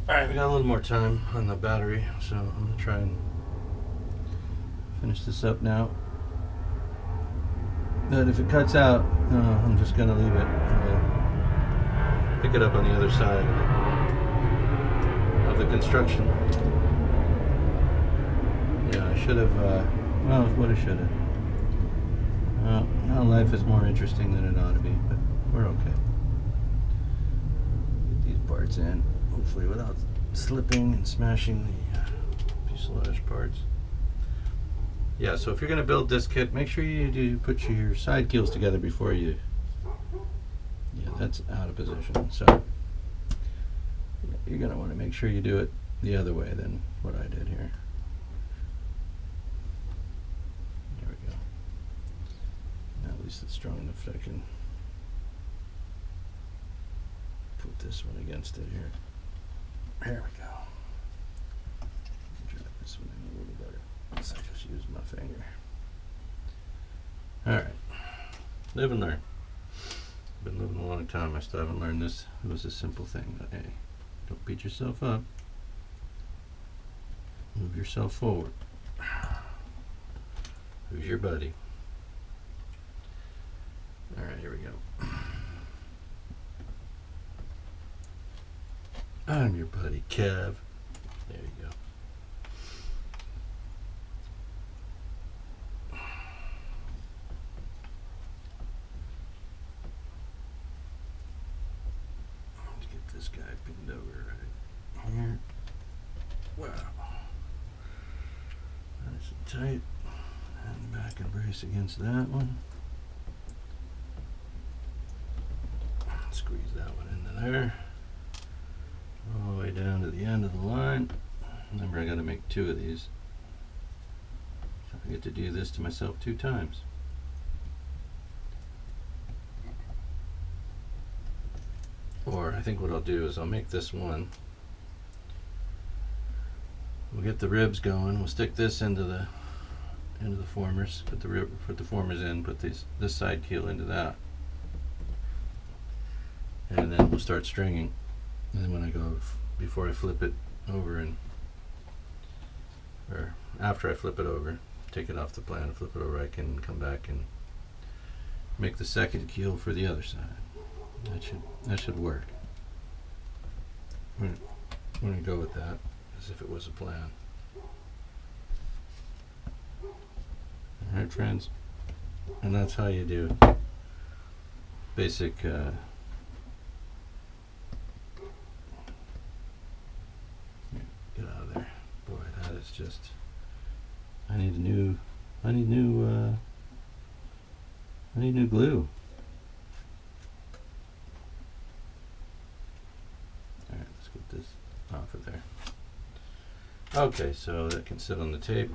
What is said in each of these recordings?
Alright, we got a little more time on the battery, so I'm going to try and finish this up now. But if it cuts out, I'm just going to leave it. We'll pick it up on the other side of the construction. Yeah, I should have, well, what I should have. Now life is more interesting than it ought to be, but we're okay. Get these parts in, hopefully without slipping and smashing the fuselage parts. Yeah, so if you're going to build this kit, make sure you do put your side keels together before you... Yeah, that's out of position. So you're going to want to make sure you do it the other way than what I did here. There we go. Now at least it's strong enough that I can put this one against it here. There we go. Drive this one in a little better. So I just use my finger. Alright. Live and learn. Been living a long time. I still haven't learned this. It was a simple thing. But hey, don't beat yourself up. Move yourself forward. Who's your buddy? Alright, here we go. I'm your buddy, Kev. There you go. Let's get this guy pinned over right here. Wow. Nice and tight. And back and brace against that one. Squeeze that one into there. All the way down to the end of the line. Remember, I got to make 2 of these. So I get to do this to myself 2 times. Or I think what I'll do is I'll make this one. We'll get the ribs going. We'll stick this into the formers. Put the formers in. Put this side keel into that. And then we'll start stringing. And then when I go, before I flip it over or after I flip it over, take it off the plan and flip it over, I can come back and make the second keel for the other side. That should work. I'm gonna go with that as if it was a plan. Alright, friends, and that's how you do basic get out of there. Boy, that is just, I need new glue. Alright, let's get this off of there. Okay, so that can sit on the tape.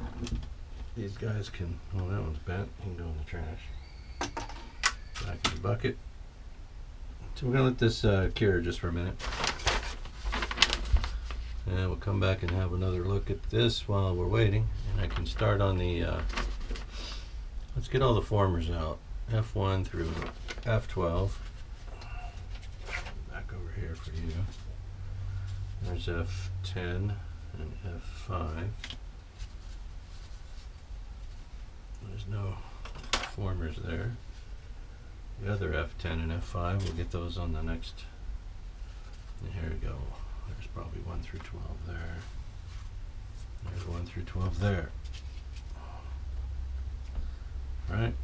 These guys can, oh, that one's bent. You can go in the trash. Back in the bucket. So we're going to let this cure just for a minute. And we'll come back and have another look at this while we're waiting. And I can start on the, let's get all the formers out. F1 through F12. Back over here for you. There's F10 and F5. There's no formers there. The other F10 and F5, we'll get those on the next. And here we go. There's probably 1 through 12 there. There's 1 through 12 there. Alright,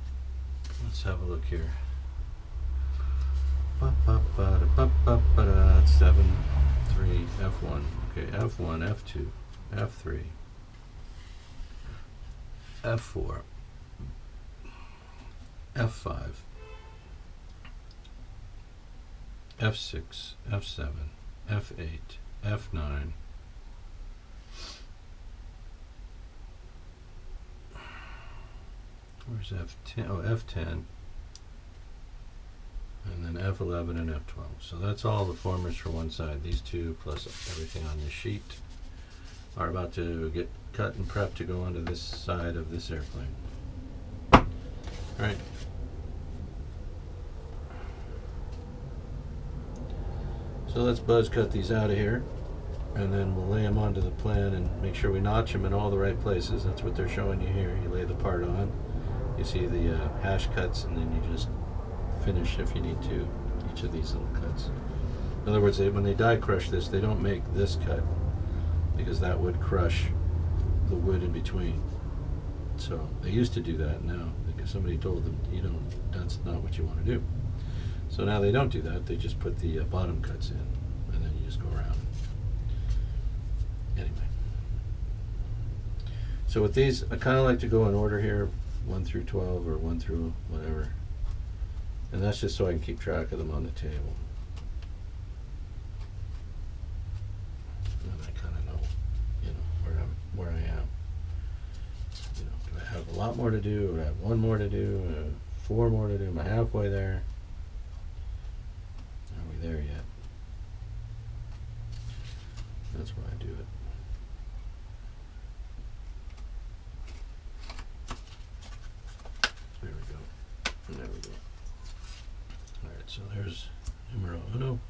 let's have a look here. That's 7, 3, F1. Okay, F1, F2, F3, F4, F5, F6, F7, F8, F9, where's F10? Oh, F10, and then F11 and F12. So that's all the formers for one side. These two plus everything on this sheet are about to get cut and prepped to go onto this side of this airplane. All right. So let's buzz cut these out of here. and then we'll lay them onto the plan and make sure we notch them in all the right places. That's what they're showing you here. You lay the part on, you see the hash cuts, and then you just finish if you need to each of these little cuts. In other words, when they die crush this, they don't make this cut because that would crush the wood in between. So they used to do that. Now because somebody told them, you don't, that's not what you want to do. So now they don't do that. They just put the bottom cuts in, and then you just go around. Anyway, so with these, I kind of like to go in order here, 1 through 12 or 1 through whatever, and that's just so I can keep track of them on the table. And I kind of know, you know, where I am. You know, do I have a lot more to do? Do I have 1 more to do? 4 more to do? Am I halfway there? Are we there yet? That's why I do it. There we go. And there we go. Alright, so there's numero uno.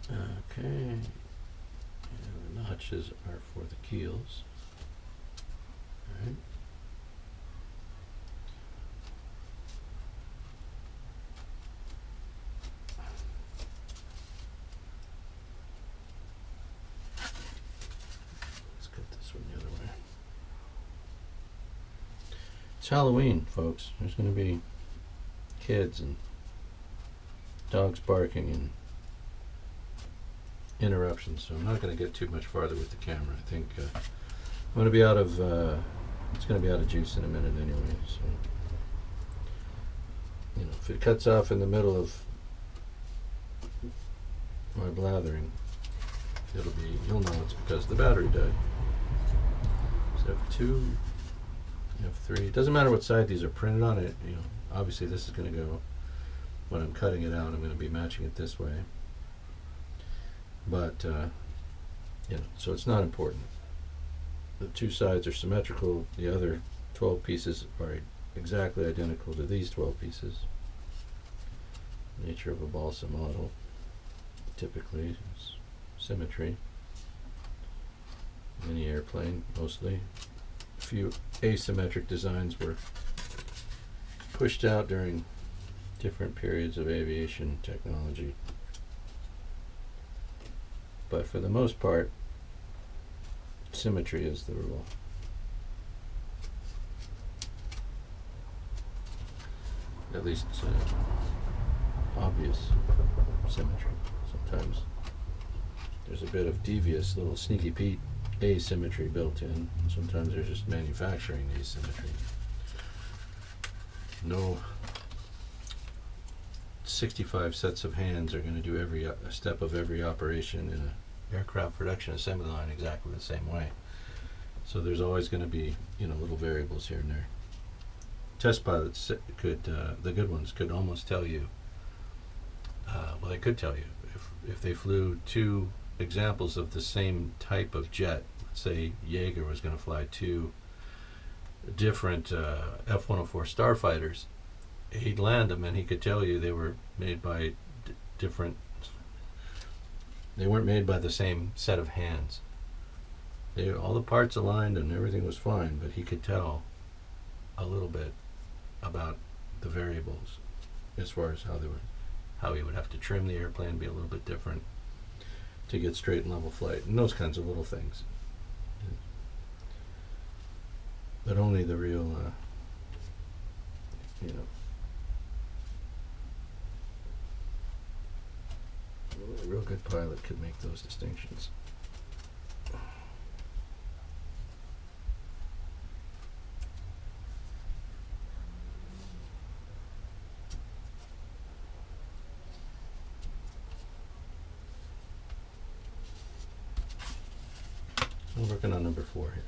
Okay. And the notches are for the keels. Alright. It's Halloween, folks. There's going to be kids and dogs barking and interruptions, so I'm not going to get too much farther with the camera. I think I'm going to be out of it's going to be out of juice in a minute anyway. So, you know, if it cuts off in the middle of my blathering, you'll know it's because the battery died. So F2. F3. It doesn't matter what side these are printed on. It, you know, obviously this is going to go, when I'm cutting it out, I'm going to be matching it this way. But you know, so it's not important. The 2 sides are symmetrical. The other 12 pieces are exactly identical to these 12 pieces. Nature of a balsa model typically is symmetry. Mini airplane mostly. Few asymmetric designs were pushed out during different periods of aviation technology, but for the most part, symmetry is the rule. At least obvious symmetry. Sometimes there's a bit of devious little sneaky Pete asymmetry built in. Sometimes there's just manufacturing asymmetry. No 65 sets of hands are going to do every step of every operation in an aircraft production assembly line exactly the same way. So there's always going to be, you know, little variables here and there. Test pilots could, the good ones, could almost tell you, well, they could tell you if they flew 2 examples of the same type of jet. Let's say Jaeger was going to fly 2 different F-104 starfighters. He'd land them and he could tell you they were made by different, they weren't made by the same set of hands. All the parts aligned and everything was fine, but he could tell a little bit about the variables as far as how he would have to trim the airplane, be a little bit different to get straight and level flight, and those kinds of little things. But only the real, you know, a real good pilot could make those distinctions. I'm working on number 4 here.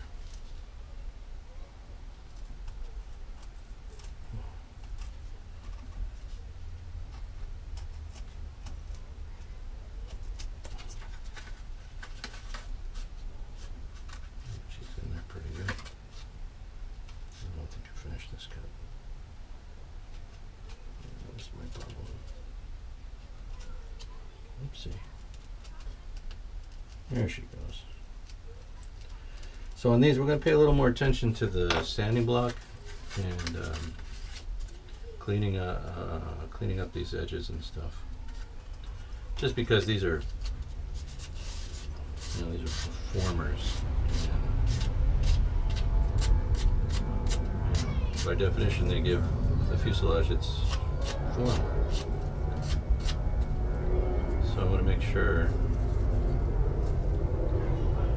She's in there pretty good. I don't think I finished this cut. see. There she goes. So on these, we're going to pay a little more attention to the sanding block and cleaning up these edges and stuff. Just because these are, these are performers. By definition, they give the fuselage its form. So I want to make sure.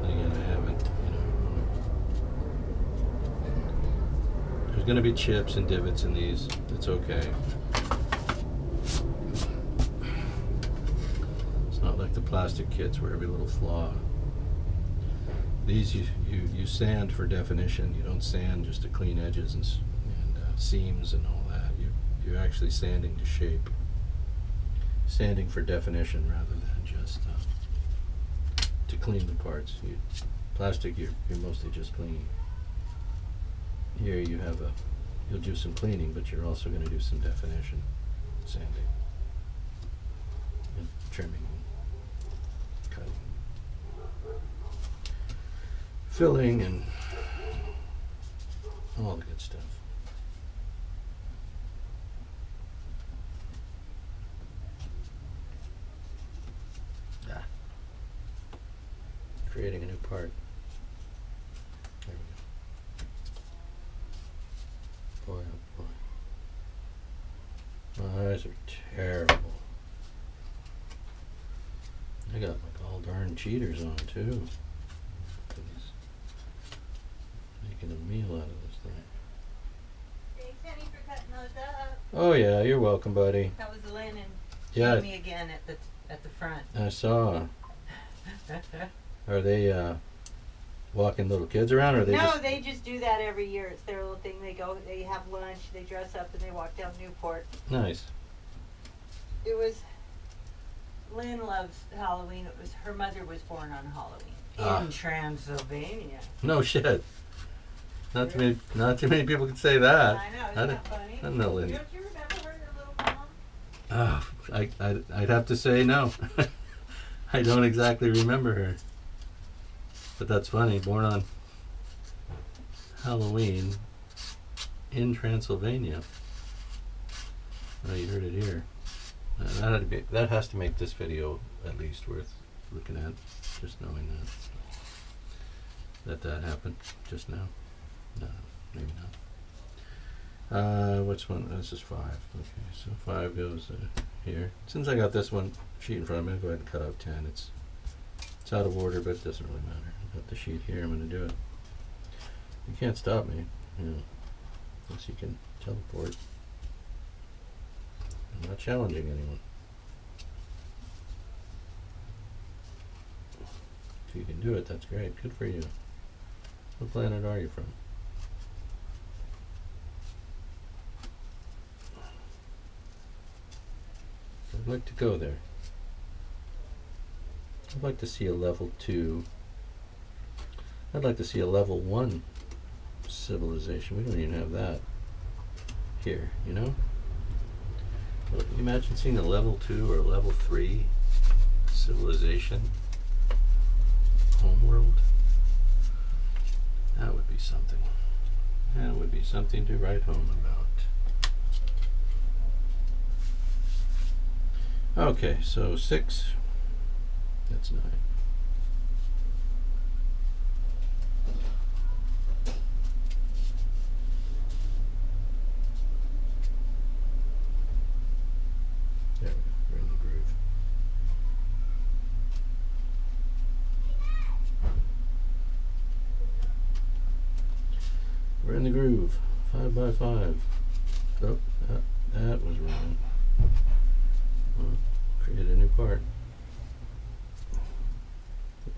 Again, I haven't. There's going to be chips and divots in these. It's okay. It's not like the plastic kits where every little flaw. These you sand for definition. You don't sand just to clean edges and seams and all that. You're actually sanding to shape. Sanding for definition rather than just to clean the parts. Plastic, you're mostly just cleaning. Here you'll do some cleaning, but you're also going to do some definition, sanding, and trimming, and cutting, filling, and all the good stuff. Creating a new part. There we go. Boy, oh boy. My eyes are terrible. I got like all darn cheaters on too. Goodness. Making a meal out of this thing. Thanks, Henny, for cutting those up. Oh yeah, you're welcome, buddy. That was Lynn and Yeah. Jamie again at the front. I saw. Are they walking little kids around, or are they No, just... they just do that every year. It's their little thing. They go, they have lunch, they dress up, and they walk down Newport. Nice. It was, Lynn loves Halloween. It was, her mother was born on Halloween in Transylvania. No shit. Not too many people can say that. I know, isn't that funny? I don't know, Lynn. Don't you remember her, your little mom? I'd have to say no. I don't exactly remember her. But that's funny, born on Halloween in Transylvania. Oh, you heard it here. That has to make this video at least worth looking at, just knowing that happened just now. No, maybe not. Which one? This is 5. Okay, so 5 goes here. Since I got this one sheet in front of me, I'll go ahead and cut out 10. It's out of order, but it doesn't really matter. I've got the sheet here, I'm going to do it. You can't stop me, unless you can teleport. I'm not challenging anyone. If you can do it, that's great. Good for you. What planet are you from? I'd like to go there. I'd like to see a level 2. I'd like to see a level 1 civilization. We don't even have that here, you know? Well, can you imagine seeing a level 2 or a level 3 civilization? Homeworld? That would be something. That would be something to write home about. Okay, so 6. That's 9. There we go. We're in the groove. We're in the groove. 5 by 5. Oh, that was wrong. Create a new part.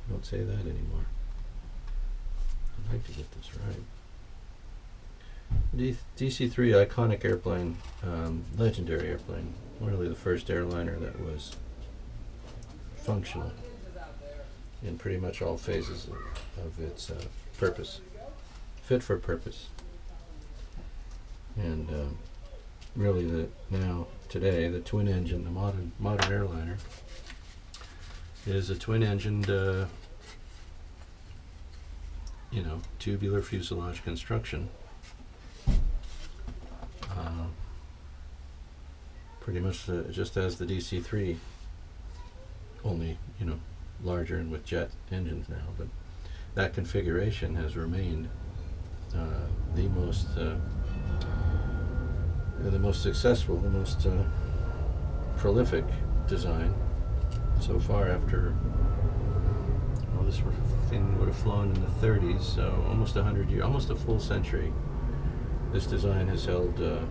Don't say that anymore. I'd like to get this right. DC-3 iconic airplane, legendary airplane. Really the first airliner that was functional in pretty much all phases of its purpose. Fit for purpose. And really now, today, the twin engine, the modern airliner, is a twin-engined, tubular fuselage construction. Pretty much just as the DC-3, only, larger and with jet engines now. But that configuration has remained the most successful, the most prolific design so far. After, this thing would have flown in the 30s, so almost 100 years, almost a full century. This design has held true.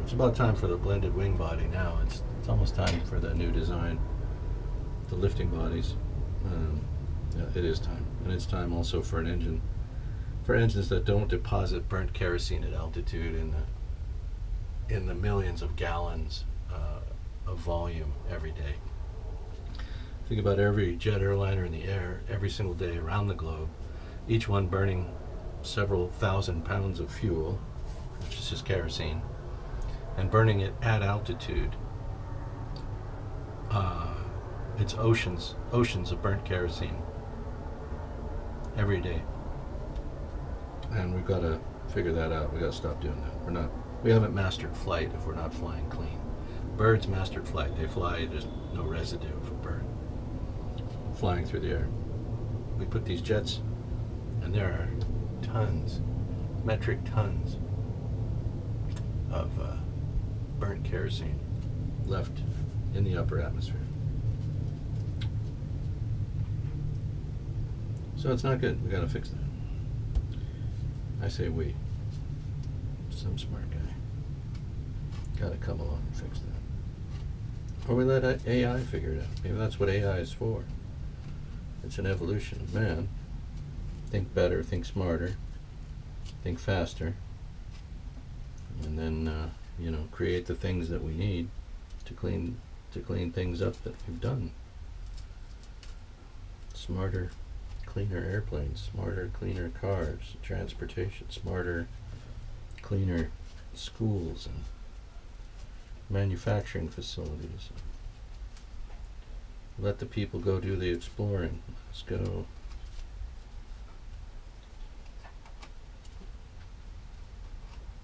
It's about time for the blended wing body now. It's almost time for the new design, the lifting bodies. It is time, and it's time also for an engine, for engines that don't deposit burnt kerosene at altitude in the millions of gallons of volume every day. Think about every jet airliner in the air every single day around the globe, each one burning several thousand pounds of fuel, which is just kerosene, and burning it at altitude. It's oceans of burnt kerosene every day. And we've got to figure that out. We've got to stop doing that. We haven't mastered flight if we're not flying clean. Birds mastered flight. They fly, there's no residue of a bird flying through the air. We put these jets, and there are tons, metric tons of burnt kerosene left in the upper atmosphere. So it's not good. We got to fix that. I say we. Some smart guy got to come along and fix that. Or we let AI figure it out. Maybe that's what AI is for. It's an evolution of man. Think better, think smarter, think faster, and then create the things that we need to clean things up that we've done. Smarter, cleaner airplanes, smarter, cleaner cars, transportation, smarter, cleaner schools and manufacturing facilities. Let the people go do the exploring. Let's go